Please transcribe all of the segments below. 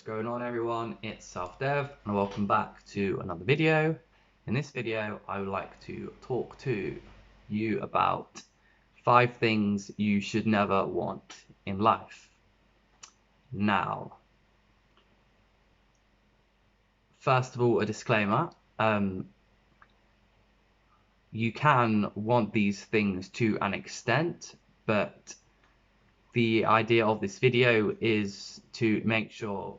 going on, everyone? It's Self-Dev and welcome back to another video. In this video I would like to talk to you about 5 things you should never want in life. Now, first of all, a disclaimer. You can want these things to an extent, but the idea of this video is to make sure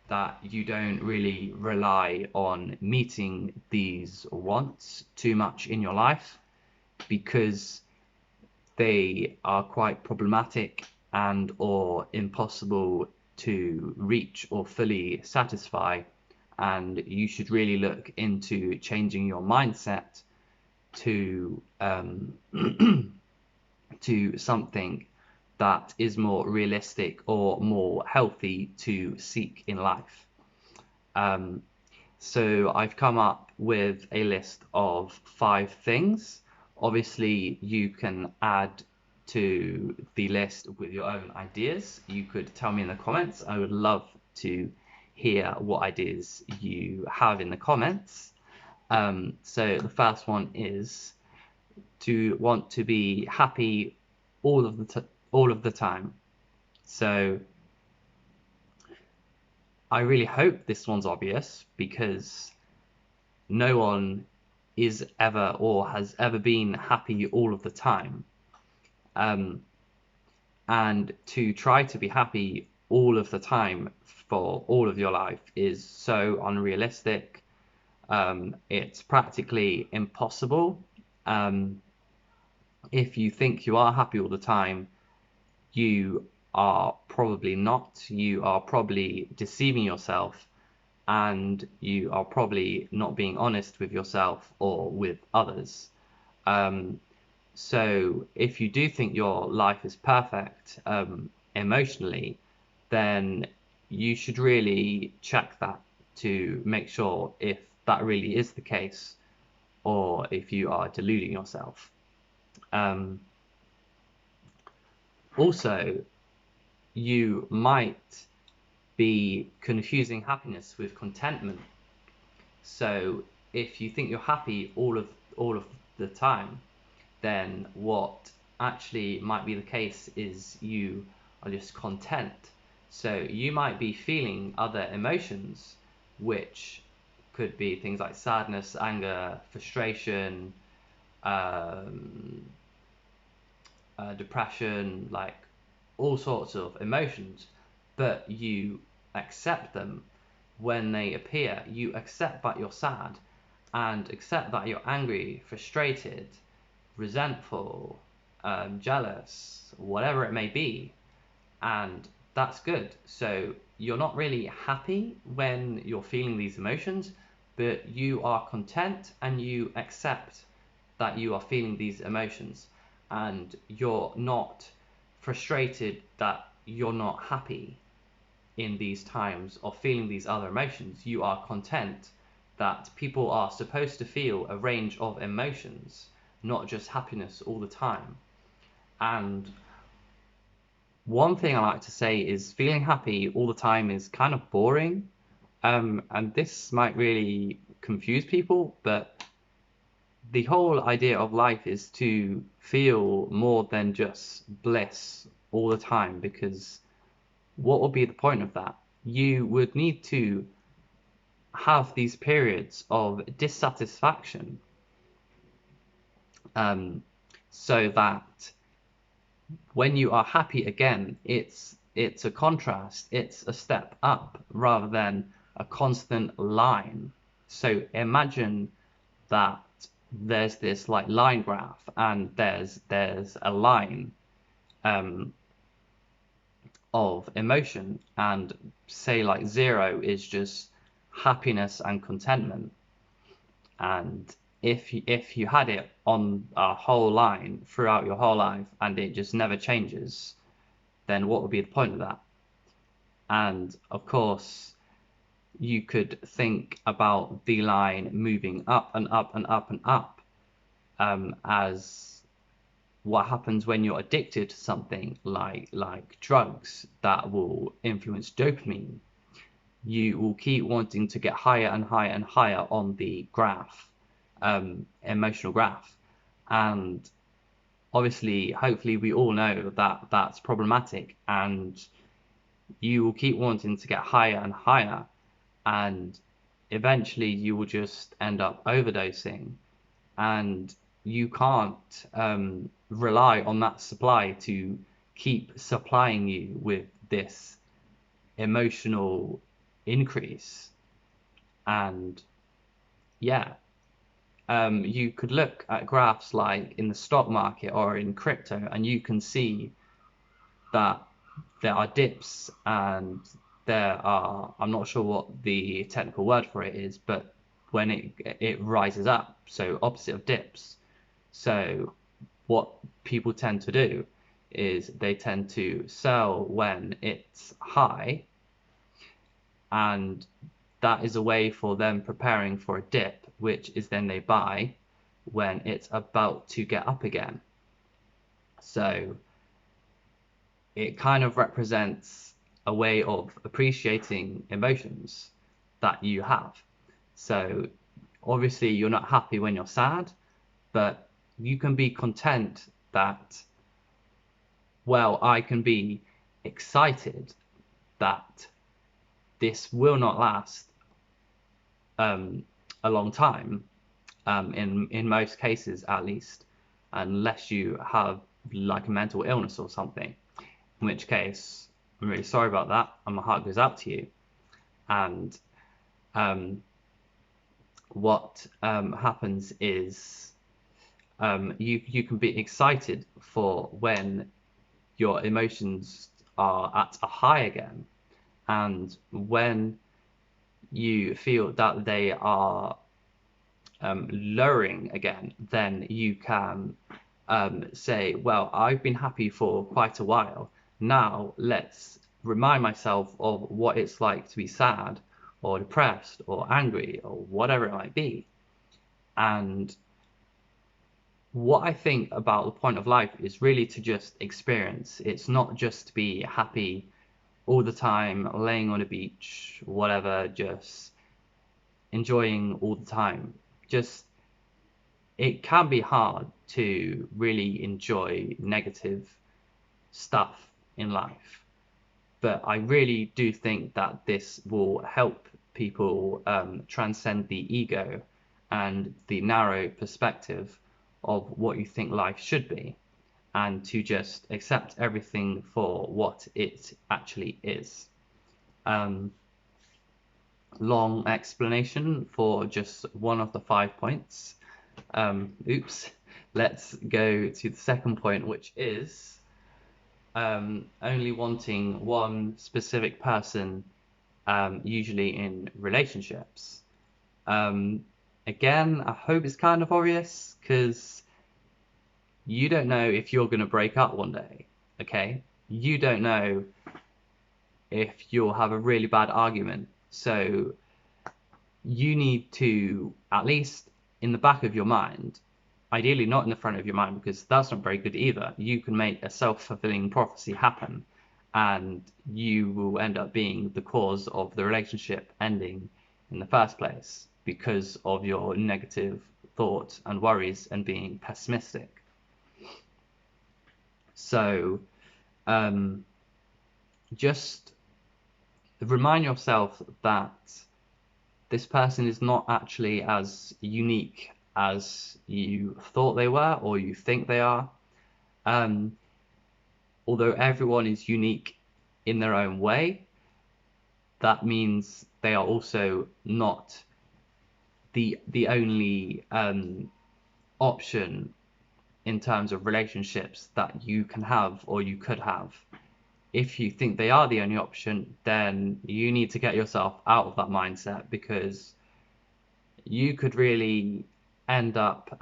that you don't really rely on meeting these wants too much in your life, because they are quite problematic and or impossible to reach or fully satisfy, and you should really look into changing your mindset to to something that is more realistic or more healthy to seek in life. So I've come up with a list of 5 things. Obviously, you can add to the list with your own ideas. You could tell me in the comments. I would love to hear what ideas you have in the comments. So the first one is to want to be happy all of the time. So I really hope this one's obvious, because no one is ever or has ever been happy all of the time. And to try to be happy all of the time for all of your life is so unrealistic. It's practically impossible. If you think you are happy all the time, you are probably not. You are probably deceiving yourself, and you are probably not being honest with yourself or with others. So if you do think your life is perfect emotionally, then you should really check that to make sure if that really is the case, or if you are deluding yourself. Also, you might be confusing happiness with contentment. So if you think you're happy all of the time, then what actually might be the case is you are just content. So you might be feeling other emotions, which could be things like sadness, anger, frustration, depression, like all sorts of emotions, but you accept them when they appear. You accept that you're sad, and accept that you're angry, frustrated, resentful, jealous, whatever it may be, and that's good. So you're not really happy when you're feeling these emotions, but you are content and you accept that you are feeling these emotions, and you're not frustrated that you're not happy in these times of feeling these other emotions. You are content that people are supposed to feel a range of emotions, not just happiness all the time. And one thing I like to say is feeling happy all the time is kind of boring. And this might really confuse people, but the whole idea of life is to feel more than just bliss all the time, because what would be the point of that? You would need to have these periods of dissatisfaction, so that when you are happy again, it's a contrast, it's a step up rather than a constant line. So imagine that there's this like line graph, and there's a line of emotion, and say like 0 is just happiness and contentment. And if you had it on a whole line throughout your whole life and it just never changes, then what would be the point of that? And of course, you could think about the line moving up and up and up and up, as what happens when you're addicted to something like drugs that will influence dopamine. you will keep wanting to get higher and higher and higher on the graph, emotional graph. And obviously, hopefully, we all know that that's problematic, and you will keep wanting to get higher and higher, and eventually you will just end up overdosing, and you can't rely on that supply to keep supplying you with this emotional increase. And yeah, you could look at graphs like in the stock market or in crypto, and you can see that there are dips and there are, I'm not sure what the technical word for it is, but when it rises up, so opposite of dips. So what people tend to do is they tend to sell when it's high, and that is a way for them preparing for a dip, which is then they buy when it's about to get up again. So it kind of represents a way of appreciating emotions that you have. So obviously you're not happy when you're sad, but you can be content that, well, I can be excited that this will not last a long time, in most cases at least, unless you have like a mental illness or something, in which case I'm really sorry about that, and my heart goes out to you. And what happens is you can be excited for when your emotions are at a high again, and when you feel that they are lowering again, then you can say, well, I've been happy for quite a while. Now let's remind myself of what it's like to be sad or depressed or angry or whatever it might be. And what I think about the point of life is really to just experience. It's not just to be happy all the time, laying on a beach, whatever, just enjoying all the time. Just, it can be hard to really enjoy negative stuff in life, but I really do think that this will help people transcend the ego and the narrow perspective of what you think life should be, and to just accept everything for what it actually is. Long explanation for just one of the 5 points. Oops. Let's go to the second point, which is only wanting one specific person, usually in relationships. Again, I hope it's kind of obvious, because you don't know if you're going to break up one day, okay? You don't know if you'll have a really bad argument. So you need to, at least in the back of your mind, ideally not in the front of your mind, because that's not very good either. You can make a self-fulfilling prophecy happen, and you will end up being the cause of the relationship ending in the first place because of your negative thoughts and worries and being pessimistic. So just remind yourself that this person is not actually as unique as you thought they were or you think they are. Although everyone is unique in their own way, that means they are also not the only option in terms of relationships that you can have or you could have. If you think they are the only option, then you need to get yourself out of that mindset, because you could really end up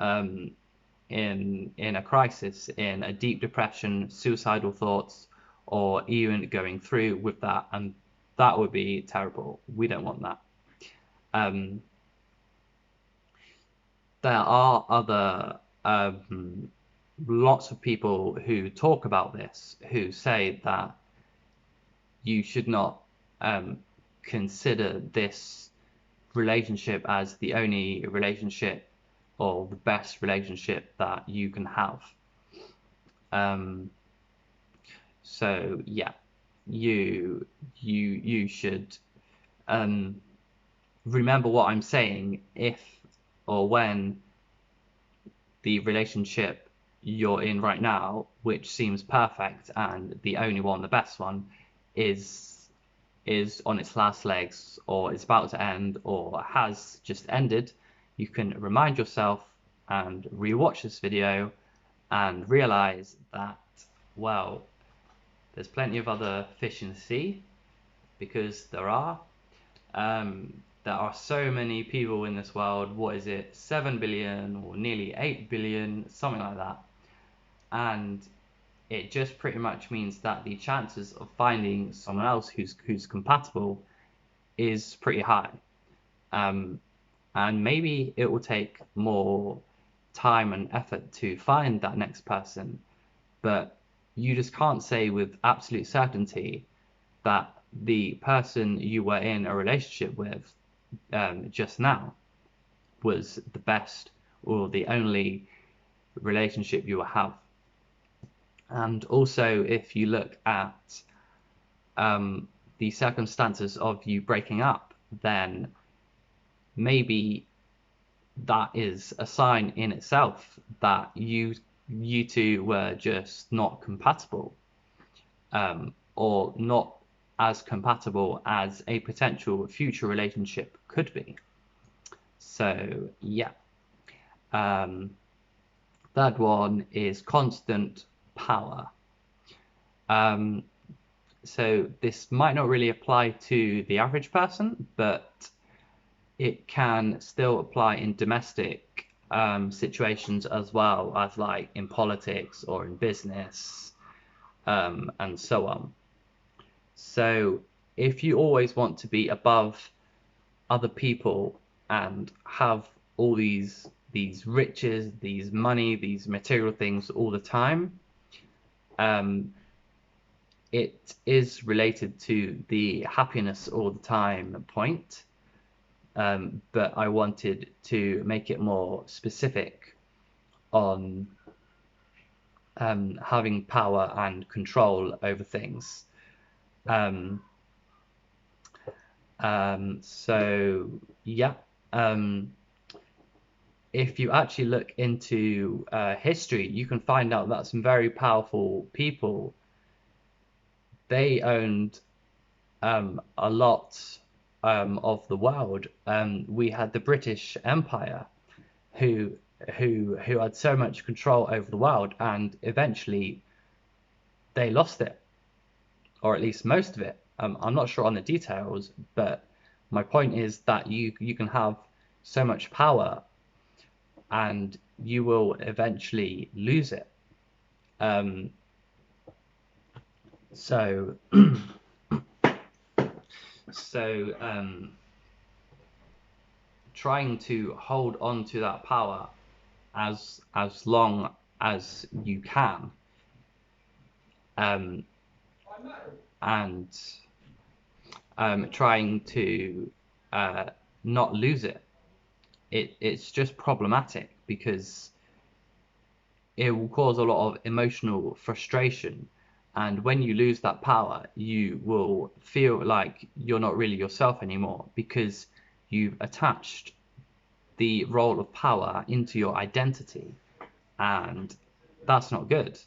in a crisis, in a deep depression, suicidal thoughts, or even going through with that, and that would be terrible. We don't want that. There are other lots of people who talk about this, who say that you should not consider this relationship as the only relationship or the best relationship that you can have. So yeah, you should remember what I'm saying if or when the relationship you're in right now, which seems perfect and the only one, the best one, is on its last legs or is about to end or has just ended, you can remind yourself and rewatch this video and realize that, well, there's plenty of other fish in the sea, because there are. There are so many people in this world. What is it? 7 billion or nearly 8 billion, something like that. And it just pretty much means that the chances of finding someone else who's compatible is pretty high. And maybe it will take more time and effort to find that next person, but you just can't say with absolute certainty that the person you were in a relationship with just now was the best or the only relationship you will have. And also, if you look at the circumstances of you breaking up, then maybe that is a sign in itself that you two were just not compatible, or not as compatible as a potential future relationship could be. So yeah. Third one is constant power. So this might not really apply to the average person, but it can still apply in domestic situations as well as like in politics or in business, and so on. So if you always want to be above other people and have all these riches, these money, these material things all the time, it is related to the happiness all the time point. But I wanted to make it more specific on having power and control over things. So yeah, if you actually look into history, you can find out that some very powerful people, they owned a lot of the world. We had the British Empire, who had so much control over the world, and eventually they lost it, or at least most of it. I'm not sure on the details, but my point is that you can have so much power and you will eventually lose it. So trying to hold on to that power as long as you can, and trying to not lose it. It's just problematic because it will cause a lot of emotional frustration, and when you lose that power, you will feel like you're not really yourself anymore because you've attached the role of power into your identity, and that's not good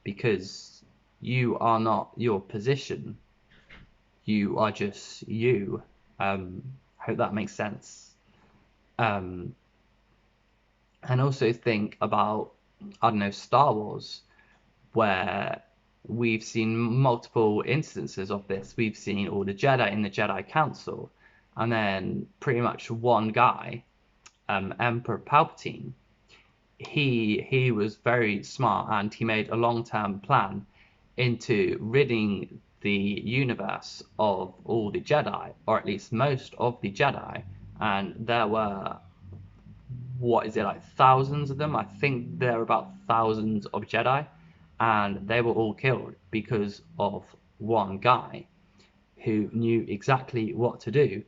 because you are not your position, you are just you. Hope that makes sense. And also think about, I don't know, Star Wars, where we've seen multiple instances of this. We've seen all the Jedi in the Jedi Council, and then pretty much one guy, Emperor Palpatine, he was very smart and he made a long-term plan into ridding the universe of all the Jedi, or at least most of the Jedi, and there were, what is it, like thousands of them? I think there are about thousands of Jedi, and they were all killed because of one guy who knew exactly what to do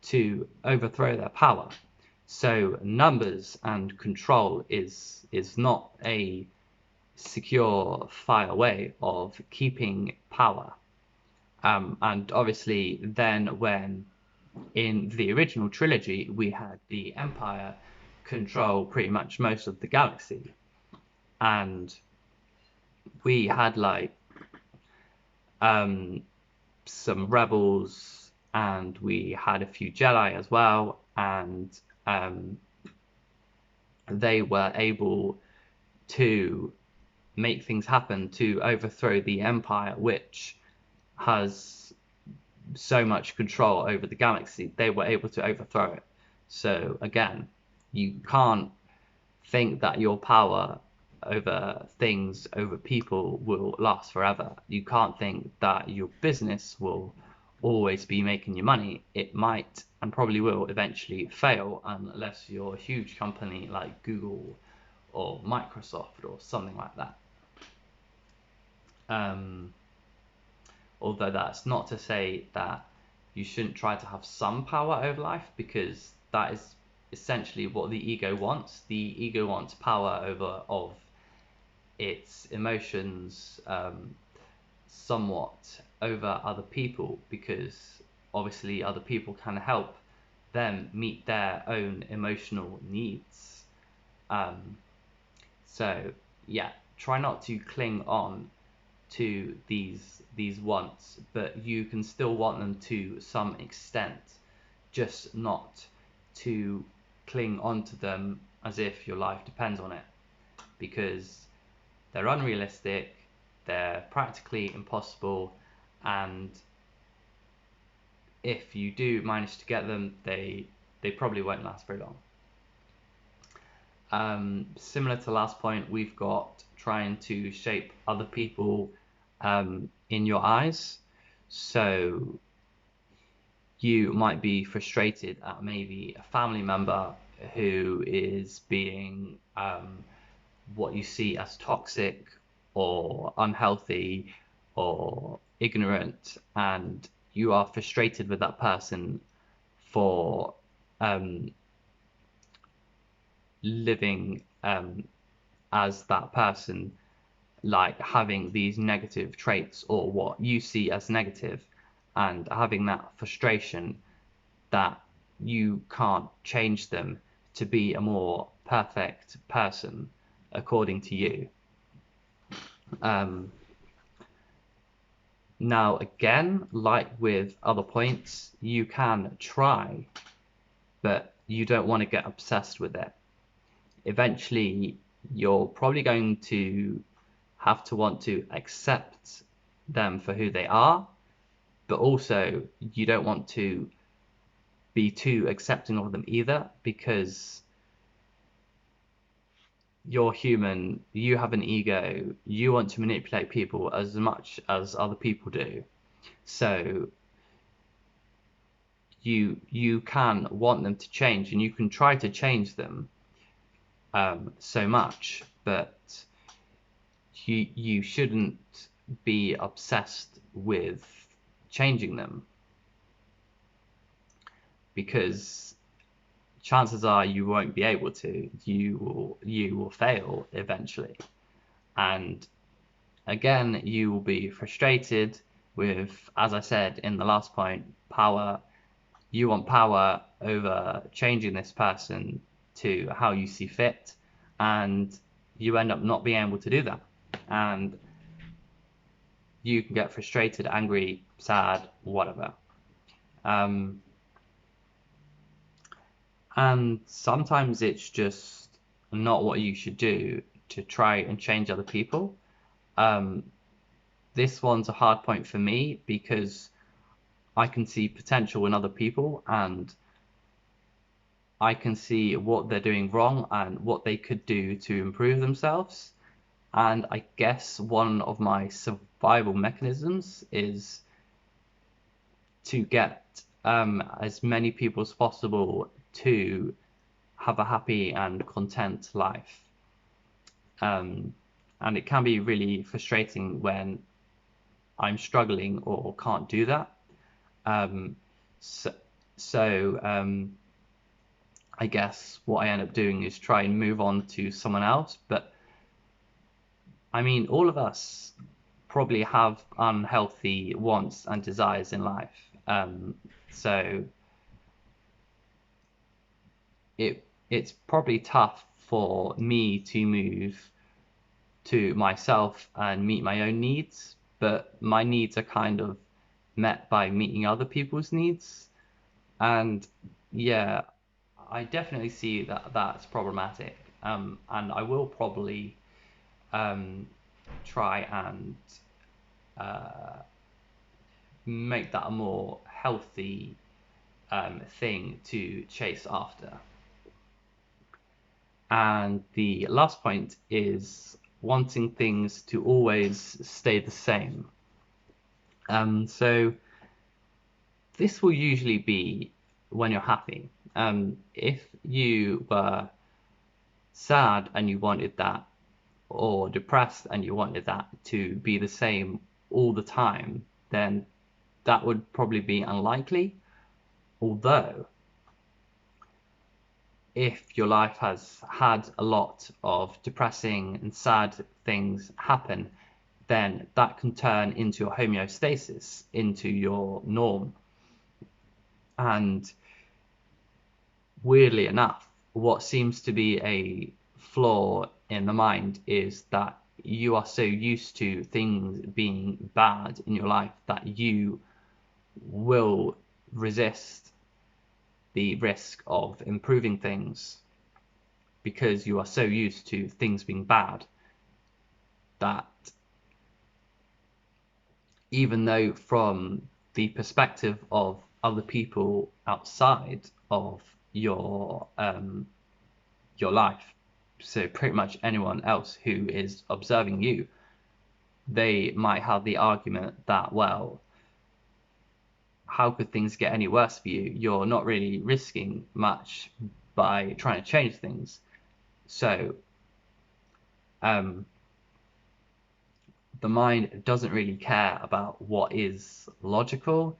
to overthrow their power. So numbers and control is not a secure fire way of keeping power. And obviously then when in the original trilogy we had the Empire control pretty much most of the galaxy, and we had like some rebels, and we had a few Jedi as well, and they were able to make things happen to overthrow the Empire, which has so much control over the galaxy. They were able to overthrow it. So again, you can't think that your power over things, over people, will last forever. You can't think that your business will always be making you money. It might and probably will eventually fail unless you're a huge company like Google or Microsoft or something like that. Although that's not to say that you shouldn't try to have some power over life, because that is essentially what the ego wants. The ego wants power of its emotions, somewhat over other people, because obviously other people can help them meet their own emotional needs. So yeah, try not to cling on to these wants, but you can still want them to some extent, just not to cling onto them as if your life depends on it, because they're unrealistic, they're practically impossible, and if you do manage to get them, they probably won't last very long. Similar to last point, we've got trying to shape other people in your eyes. So you might be frustrated at maybe a family member who is being what you see as toxic or unhealthy or ignorant, and you are frustrated with that person for living as that person, like having these negative traits or what you see as negative, and having that frustration that you can't change them to be a more perfect person according to you. Now again, like with other points, you can try, but you don't want to get obsessed with it. Eventually you're probably going to have to want to accept them for who they are, but also you don't want to be too accepting of them either, because you're human, you have an ego, you want to manipulate people as much as other people do. So you can want them to change, and you can try to change them so much, but you shouldn't be obsessed with changing them, because chances are you won't be able to. You will fail eventually, and again you will be frustrated with, as I said in the last point, power. You want power over changing this person to how you see fit, and you end up not being able to do that, and you can get frustrated, angry, sad, whatever. And sometimes it's just not what you should do to try and change other people. This one's a hard point for me, because I can see potential in other people, and I can see what they're doing wrong and what they could do to improve themselves. And I guess one of my survival mechanisms is to get as many people as possible to have a happy and content life. And it can be really frustrating when I'm struggling or can't do that. Um, so, so I guess what I end up doing is try and move on to someone else. But I mean, all of us probably have unhealthy wants and desires in life. So it's probably tough for me to move to myself and meet my own needs, but my needs are kind of met by meeting other people's needs. And yeah, I definitely see that that's problematic. And I will probably um, try and make that a more healthy thing to chase after. And the last point is wanting things to always stay the same. So this will usually be when you're happy. If you were sad and you wanted that, or depressed and you wanted that to be the same all the time, then that would probably be unlikely. Although, if your life has had a lot of depressing and sad things happen, then that can turn into your homeostasis, into your norm. And weirdly enough, what seems to be a flaw in the mind is that you are so used to things being bad in your life that you will resist the risk of improving things because you are so used to things being bad that even though from the perspective of other people outside of your life, so pretty much anyone else who is observing you, they might have the argument that, well, how could things get any worse for you? You're not really risking much by trying to change things. So um, the mind doesn't really care about what is logical.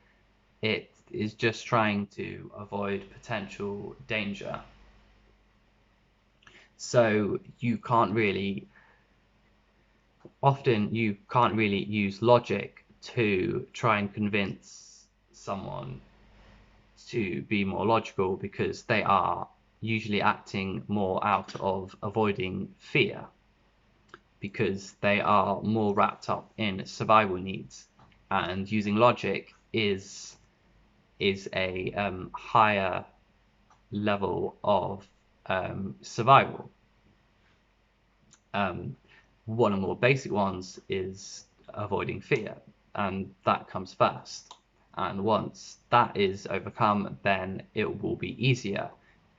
It is just trying to avoid potential danger. So you can't really use logic to try and convince someone to be more logical because they are usually acting more out of avoiding fear because they are more wrapped up in survival needs, and using logic is a higher level of survival. One of the more basic ones is avoiding fear, and that comes first. And once that is overcome, then it will be easier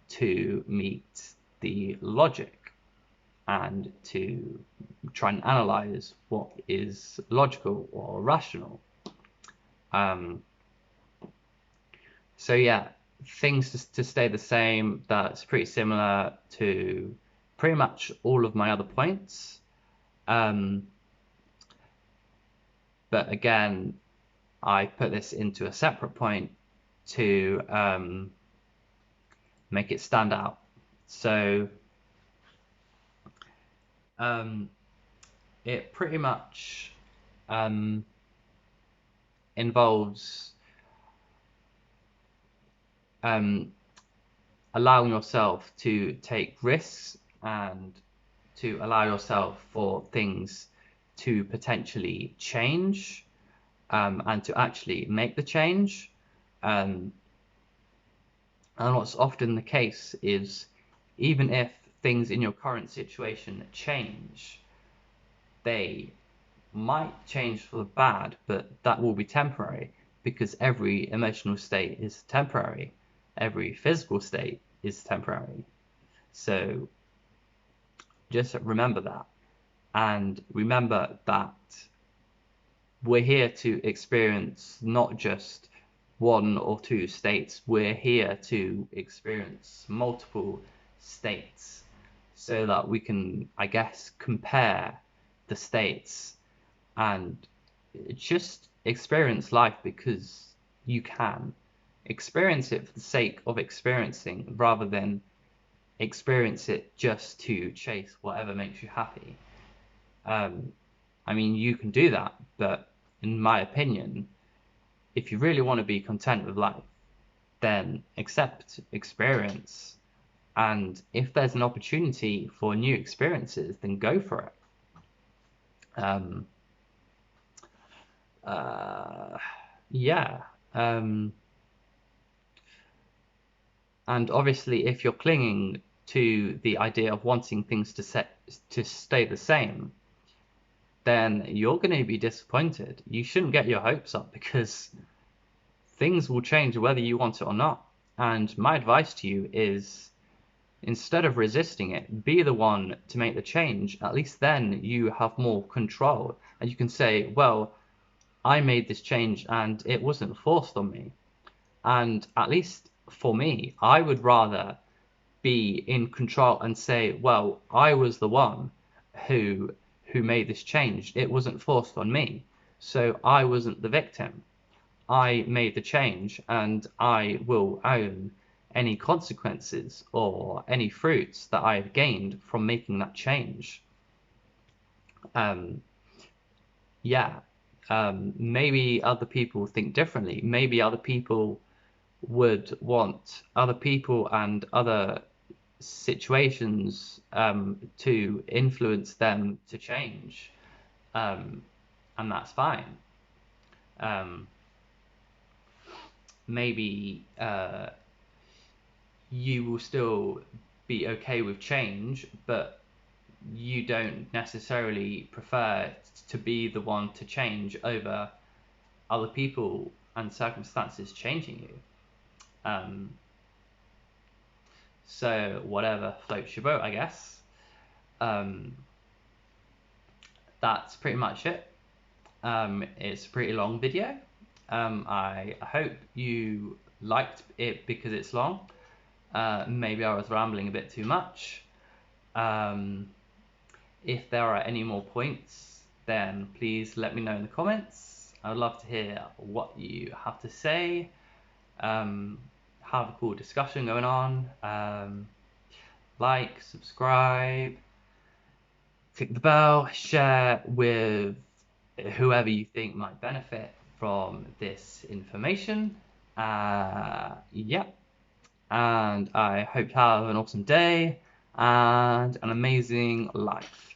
to meet the logic and to try and analyze what is logical or rational. So yeah, things to stay the same. That's pretty similar to pretty much all of my other points. But again, I put this into a separate point to make it stand out. So it pretty much involves allowing yourself to take risks and to allow yourself for things to potentially change and to actually make the change. And what's often the case is even if things in your current situation change, they might change for the bad, but that will be temporary because every emotional state is temporary. Every physical state is temporary. So just remember that. And remember that we're here to experience not just one or two states, we're here to experience multiple states so that we can, I guess, compare the states and just experience life because you can. Experience it for the sake of experiencing rather than experience it just to chase whatever makes you happy. I mean, you can do that, but in my opinion, if you really want to be content with life, then accept experience. And if there's an opportunity for new experiences, then go for it. Yeah. And obviously, if you're clinging to the idea of wanting things to stay the same, then you're going to be disappointed. You shouldn't get your hopes up because things will change whether you want it or not. And my advice to you is instead of resisting it, be the one to make the change. At least then you have more control and you can say, well, I made this change and it wasn't forced on me. And at least for me, I would rather be in control and say, well, I was the one who made this change. It wasn't forced on me. So I wasn't the victim. I made the change and I will own any consequences or any fruits that I have gained from making that change. Yeah, maybe other people think differently. Maybe other people would want other people and other situations to influence them to change, and that's fine. Um, maybe you will still be okay with change, but you don't necessarily prefer to be the one to change over other people and circumstances changing you. So whatever floats your boat, I guess. Um, that's pretty much it. It's a pretty long video. I hope you liked it because it's long. Maybe I was rambling a bit too much. If there are any more points, then please let me know in the comments. I would love to hear what you have to say. Have a cool discussion going on. Like, subscribe, click the bell, share with whoever you think might benefit from this information. Yeah. And I hope you have an awesome day and an amazing life.